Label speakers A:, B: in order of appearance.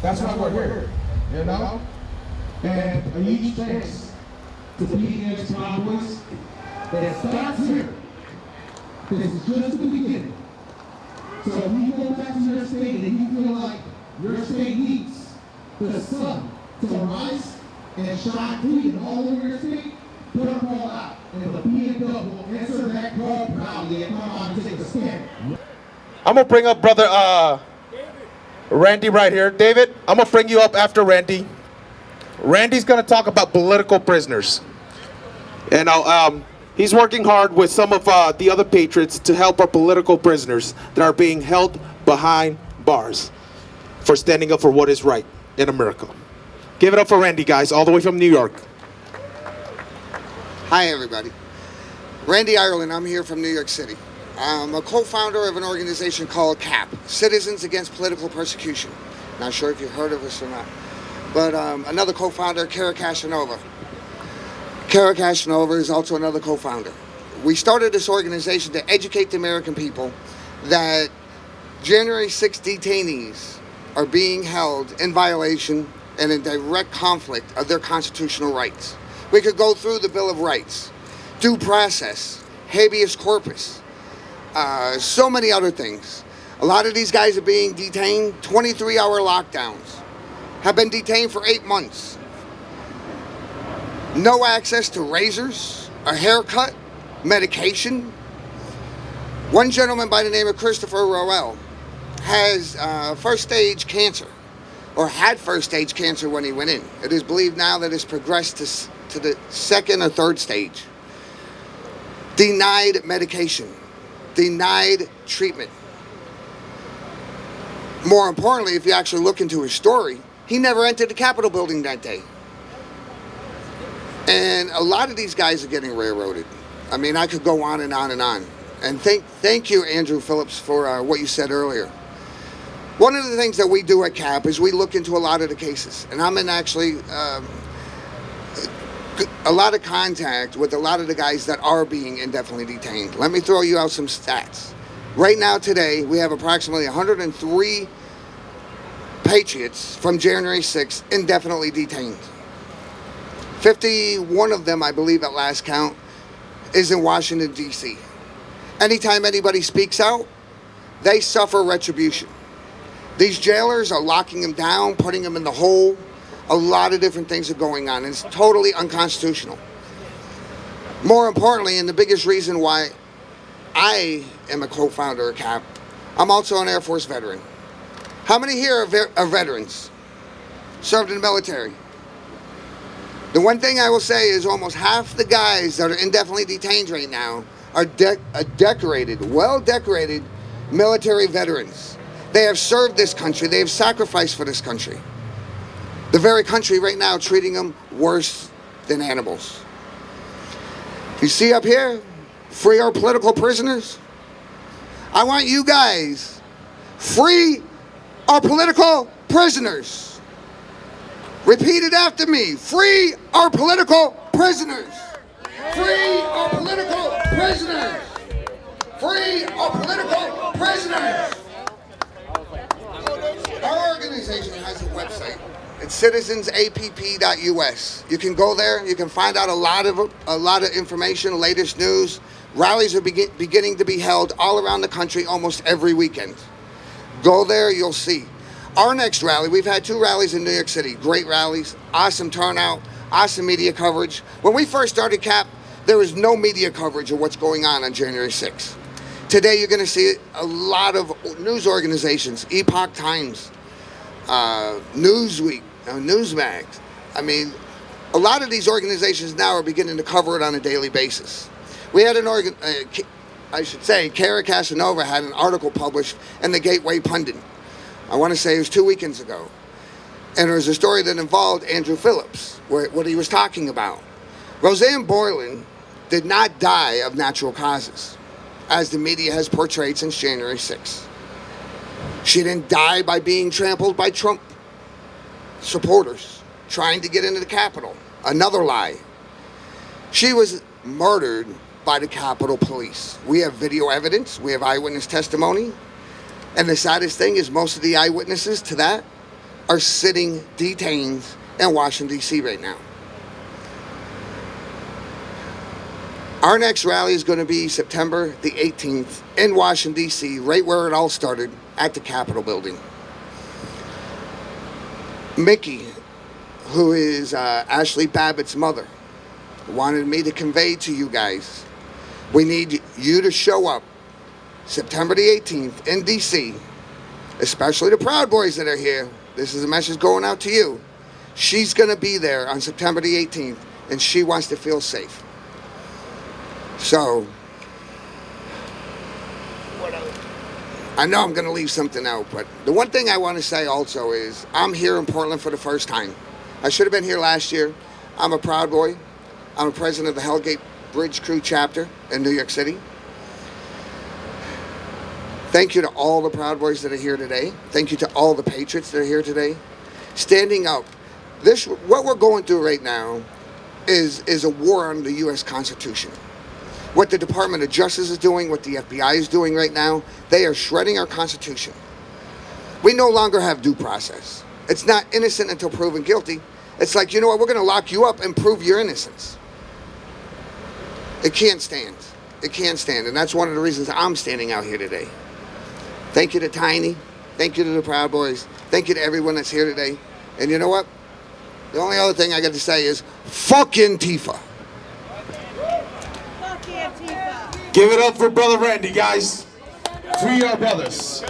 A: That's why we're here, you know? And a huge thanks to PDX Cowboys that starts here. This is just the beginning. So if you go back to your state and you feel like your state needs the sun to rise and shine free all over your state, put a call out. And the PNW will answer that call proudly and come on and take a stand.
B: I'm gonna bring up brother Randy right here. David, I'm gonna bring you up after Randy. Randy's gonna talk about political prisoners. And he's working hard with some of the other patriots to help our political prisoners that are being held behind bars for standing up for what is right in America. Give it up for Randy, guys, all the way from New York.
C: Hi, everybody. Randy Ireland. I'm here from New York City. I'm a co-founder of an organization called CAP, Citizens Against Political Persecution. Not sure if you've heard of us or not. But another co-founder, Kara Casanova. Kara Casanova is also another co-founder. We started this organization to educate the American people that January 6 detainees are being held in violation and in direct conflict of their constitutional rights. We could go through the Bill of Rights, due process, habeas corpus, so many other things. A lot of these guys are being detained, 23-hour lockdowns, have been detained for 8 months. No access to razors, a haircut, medication. One gentleman by the name of Christopher Roel has first-stage cancer, or had first-stage cancer when he went in. It is believed now that it's progressed to the second or third stage. Denied medication, denied treatment. More importantly, if you actually look into his story, he never entered the Capitol building that day. And a lot of these guys are getting railroaded. I mean, I could go on and on and on. And thank you, Andrew Phillips, for what you said earlier. One of the things that we do at CAP is we look into a lot of the cases. And I'm in actually a lot of contact with a lot of the guys that are being indefinitely detained. Let me throw you out some stats. Right now, today, we have approximately 103 patriots from January 6th indefinitely detained. 51 of them, I believe at last count, is in Washington, D.C. Anytime anybody speaks out, they suffer retribution. These jailers are locking them down, putting them in the hole. A lot of different things are going on. It's totally unconstitutional. More importantly, and the biggest reason why I am a co-founder of CAP, I'm also an Air Force veteran. How many here are veterans? Served in the military? The one thing I will say is almost half the guys that are indefinitely detained right now are decorated, well-decorated military veterans. They have served this country. They have sacrificed for this country. The very country right now treating them worse than animals. You see up here, free our political prisoners. I want you guys, free our political prisoners. Repeat it after me. Free our political prisoners. Free our political prisoners. Free our political prisoners. Our organization has a website. It's citizensapp.us. You can go there. You can find out a lot of information, latest news. Rallies are beginning to be held all around the country almost every weekend. Go there, you'll see. Our next rally, we've had 2 rallies in New York City. Great rallies, awesome turnout, awesome media coverage. When we first started CAP, there was no media coverage of what's going on January 6th. Today, you're going to see a lot of news organizations, Epoch Times, Newsweek, Newsmax. I mean, a lot of these organizations now are beginning to cover it on a daily basis. We had Kara Casanova had an article published in the Gateway Pundit. I want to say it was 2 weekends ago. And there was a story that involved Andrew Phillips, what he was talking about. Roseanne Boylan did not die of natural causes, as the media has portrayed since January 6th. She didn't die by being trampled by Trump supporters trying to get into the Capitol. Another lie. She was murdered by the Capitol Police. We have video evidence. We have eyewitness testimony. And the saddest thing is most of the eyewitnesses to that are sitting detained in Washington, D.C. right now. Our next rally is going to be September the 18th in Washington, D.C., right where it all started, at the Capitol building. Micki, who is Ashli Babbitt's mother, wanted me to convey to you guys, we need you to show up September the 18th in D.C., especially the Proud Boys that are here. This is a message going out to you. She's going to be there on September the 18th, and she wants to feel safe. So, I know I'm going to leave something out, but the one thing I want to say also is I'm here in Portland for the first time. I should have been here last year. I'm a Proud Boy. I'm a president of the Hellgate Bridge Crew chapter in New York City. Thank you to all the Proud Boys that are here today. Thank you to all the patriots that are here today. Standing up. What we're going through right now is a war on the U.S. Constitution. What the Department of Justice is doing, what the FBI is doing right now, they are shredding our Constitution. We no longer have due process. It's not innocent until proven guilty. It's like, you know what, we're going to lock you up and prove your innocence. It can't stand. It can't stand. And that's one of the reasons I'm standing out here today. Thank you to Tiny. Thank you to the Proud Boys. Thank you to everyone that's here today. And you know what? The only other thing I got to say is, fuck Antifa.
B: Give it up for Brother Randy, guys. Free our brothers.